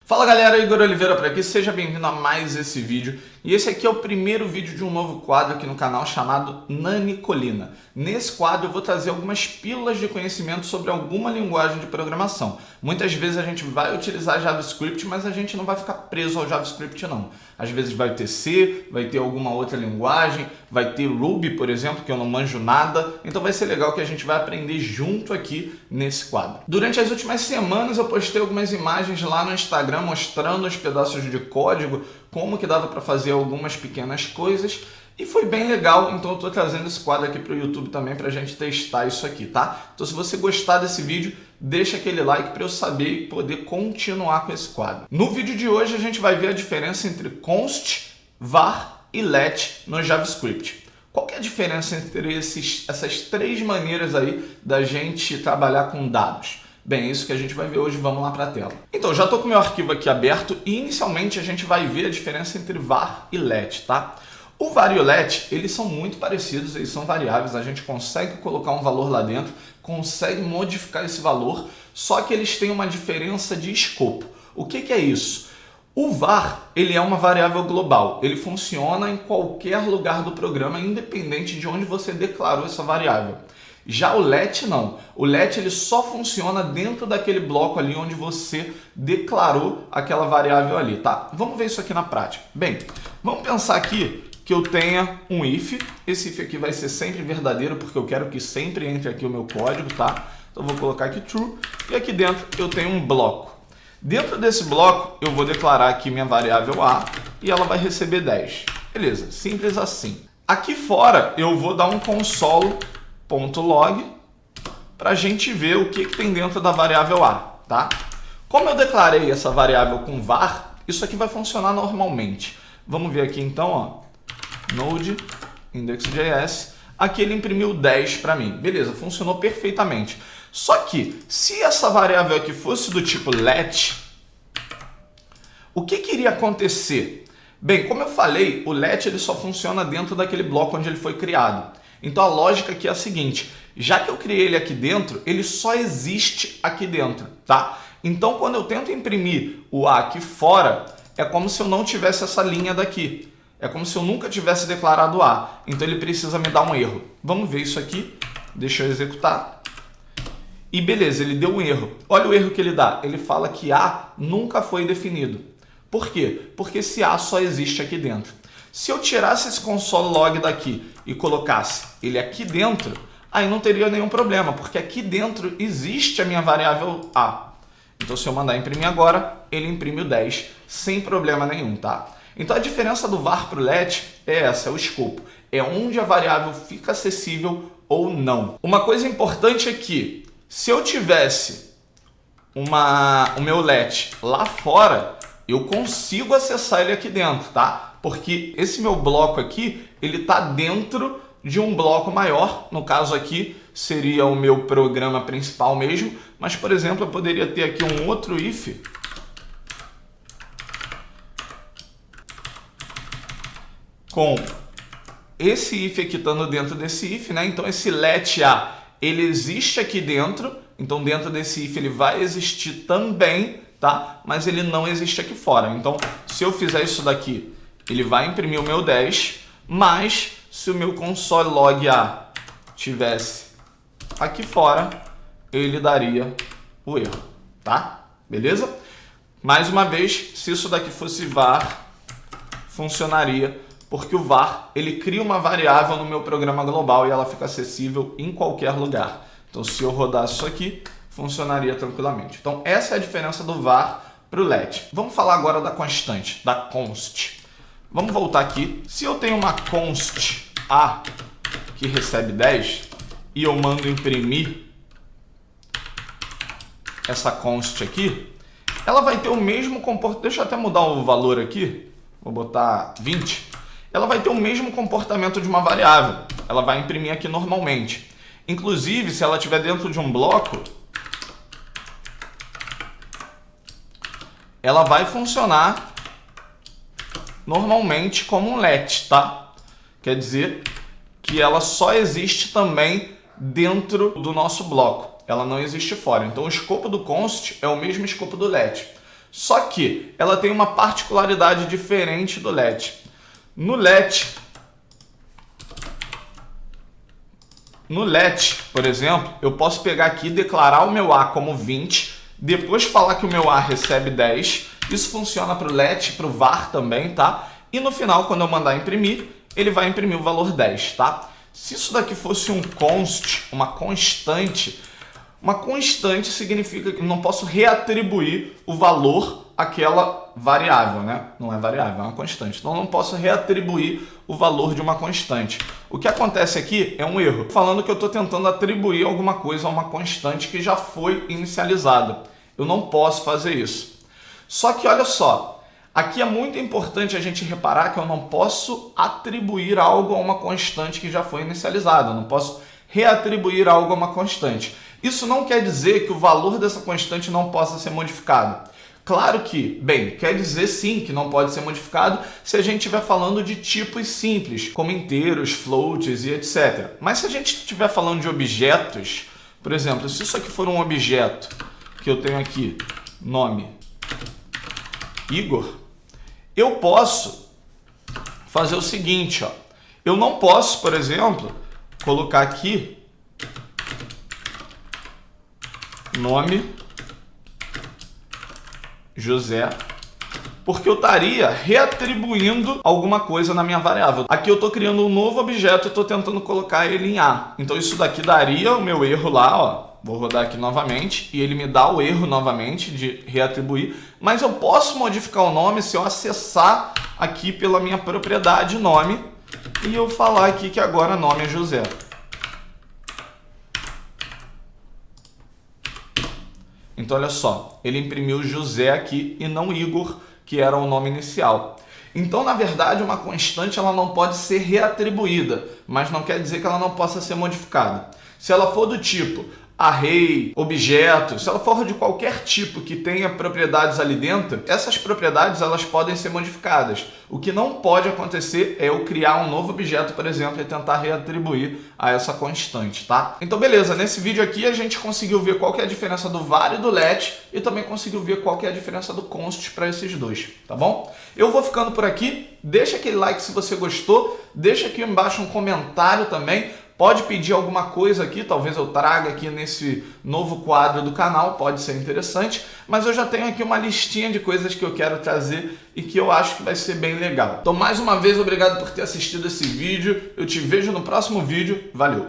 Fala galera, Igor Oliveira por aqui, seja bem-vindo a mais esse vídeo. E esse aqui é o primeiro vídeo de um novo quadro aqui no canal chamado Nanicolina. Nesse quadro eu vou trazer algumas pílulas de conhecimento sobre alguma linguagem de programação. Muitas vezes a gente vai utilizar JavaScript, mas a gente não vai ficar preso ao JavaScript não. Às vezes vai ter C, vai ter alguma outra linguagem, vai ter Ruby, por exemplo, que eu não manjo nada. Então vai ser legal que a gente vai aprender junto aqui nesse quadro. Durante as últimas semanas eu postei algumas imagens lá no Instagram mostrando os pedaços de código, como que dava para fazer algumas pequenas coisas, e foi bem legal, então eu estou trazendo esse quadro aqui para o YouTube também para a gente testar isso aqui, tá? Então se você gostar desse vídeo, deixa aquele like para eu saber e poder continuar com esse quadro. No vídeo de hoje a gente vai ver a diferença entre const, var e let no JavaScript. Qual que é a diferença entre essas três maneiras aí da gente trabalhar com dados? Bem, é isso que a gente vai ver hoje, vamos lá para a tela. Então, já estou com o meu arquivo aqui aberto e inicialmente a gente vai ver a diferença entre var e let, tá? O var e o let, eles são muito parecidos, eles são variáveis, a gente consegue colocar um valor lá dentro, consegue modificar esse valor, só que eles têm uma diferença de escopo. O que é isso? O var, ele é uma variável global, ele funciona em qualquer lugar do programa, independente de onde você declarou essa variável. Já o let não. O let ele só funciona dentro daquele bloco ali onde você declarou aquela variável ali, tá? Vamos ver isso aqui na prática. Bem, vamos pensar aqui que eu tenha um if. Esse if aqui vai ser sempre verdadeiro porque eu quero que sempre entre aqui o meu código, tá? Então eu vou colocar aqui true e aqui dentro eu tenho um bloco. Dentro desse bloco eu vou declarar aqui minha variável a e ela vai receber 10. Beleza, simples assim. Aqui fora eu vou dar um console.log para a gente ver o que tem dentro da variável a, tá? Como eu declarei essa variável com var, isso aqui vai funcionar normalmente. Vamos ver aqui então, ó, node index.js, aqui ele imprimiu 10 para mim. Beleza, funcionou perfeitamente. Só que, se essa variável aqui fosse do tipo let, o que iria acontecer? Bem, como eu falei, o let ele só funciona dentro daquele bloco onde ele foi criado. Então a lógica aqui é a seguinte, já que eu criei ele aqui dentro, ele só existe aqui dentro, tá? Então quando eu tento imprimir o a aqui fora, é como se eu não tivesse essa linha daqui. É como se eu nunca tivesse declarado a. Então ele precisa me dar um erro. Vamos ver isso aqui. Deixa eu executar. E beleza, ele deu um erro. Olha o erro que ele dá. Ele fala que a nunca foi definido. Por quê? Porque esse a só existe aqui dentro. Se eu tirasse esse console log daqui e colocasse ele aqui dentro, aí não teria nenhum problema, porque aqui dentro existe a minha variável a. Então se eu mandar imprimir agora, ele imprime o 10 sem problema nenhum, tá? Então a diferença do var para o let é essa, é o escopo. É onde a variável fica acessível ou não. Uma coisa importante é que se eu tivesse o meu let lá fora, eu consigo acessar ele aqui dentro, tá? Porque esse meu bloco aqui, ele está dentro de um bloco maior. No caso aqui, seria o meu programa principal mesmo. Mas, por exemplo, eu poderia ter aqui um outro if. Com esse if aqui estando dentro desse if, né? Então, esse let a, ele existe aqui dentro. Então, dentro desse if, ele vai existir também, tá? Mas ele não existe aqui fora. Então, se eu fizer isso daqui, ele vai imprimir o meu 10, mas se o meu console log a tivesse aqui fora, ele daria o erro, tá? Beleza? Mais uma vez, se isso daqui fosse var, funcionaria, porque o var, ele cria uma variável no meu programa global e ela fica acessível em qualquer lugar. Então, se eu rodasse isso aqui, funcionaria tranquilamente. Então, essa é a diferença do var para o let. Vamos falar agora da constante, da const. Vamos voltar aqui. Se eu tenho uma const a que recebe 10 e eu mando imprimir essa const aqui, ela vai ter o mesmo comportamento. Deixa eu até mudar o valor aqui. Vou botar 20. Ela vai ter o mesmo comportamento de uma variável. Ela vai imprimir aqui normalmente. Inclusive, se ela estiver dentro de um bloco, ela vai funcionar normalmente como um let, tá? Quer dizer que ela só existe também dentro do nosso bloco. Ela não existe fora. Então o escopo do const é o mesmo escopo do let. Só que ela tem uma particularidade diferente do let. No let, por exemplo, eu posso pegar aqui e declarar o meu A como 20, depois falar que o meu A recebe 10. Isso funciona para o let e para o var também, tá? E no final, quando eu mandar imprimir, ele vai imprimir o valor 10, tá? Se isso daqui fosse um const, uma constante significa que eu não posso reatribuir o valor àquela variável, né? Não é variável, é uma constante. Então eu não posso reatribuir o valor de uma constante. O que acontece aqui é um erro, falando que eu estou tentando atribuir alguma coisa a uma constante que já foi inicializada. Eu não posso fazer isso. Só que olha só, aqui é muito importante a gente reparar que eu não posso atribuir algo a uma constante que já foi inicializada. Eu não posso reatribuir algo a uma constante. Isso não quer dizer que o valor dessa constante não possa ser modificado. Claro que, bem, quer dizer sim que não pode ser modificado se a gente estiver falando de tipos simples, como inteiros, floats e etc. Mas se a gente estiver falando de objetos, por exemplo, se isso aqui for um objeto que eu tenho aqui, nome Igor, eu posso fazer o seguinte, ó. Eu não posso, por exemplo, colocar aqui nome José, porque eu estaria reatribuindo alguma coisa na minha variável. Aqui eu estou criando um novo objeto e estou tentando colocar ele em A. Então isso daqui daria o meu erro lá, ó. Vou rodar aqui novamente e ele me dá o erro novamente de reatribuir. Mas eu posso modificar o nome se eu acessar aqui pela minha propriedade nome e eu falar aqui que agora nome é José. Então olha só, ele imprimiu José aqui e não Igor, que era o nome inicial. Então, na verdade, uma constante ela não pode ser reatribuída, mas não quer dizer que ela não possa ser modificada. Se ela for do tipo array, objeto, se ela for de qualquer tipo que tenha propriedades ali dentro, essas propriedades elas podem ser modificadas. O que não pode acontecer é eu criar um novo objeto, por exemplo, e tentar reatribuir a essa constante, tá? Então, beleza, nesse vídeo aqui a gente conseguiu ver qual que é a diferença do var e do let e também conseguiu ver qual que é a diferença do const para esses dois, tá bom? Eu vou ficando por aqui, deixa aquele like se você gostou, deixa aqui embaixo um comentário também. Pode pedir alguma coisa aqui, talvez eu traga aqui nesse novo quadro do canal, pode ser interessante, mas eu já tenho aqui uma listinha de coisas que eu quero trazer e que eu acho que vai ser bem legal. Então, mais uma vez, obrigado por ter assistido esse vídeo, eu te vejo no próximo vídeo, valeu!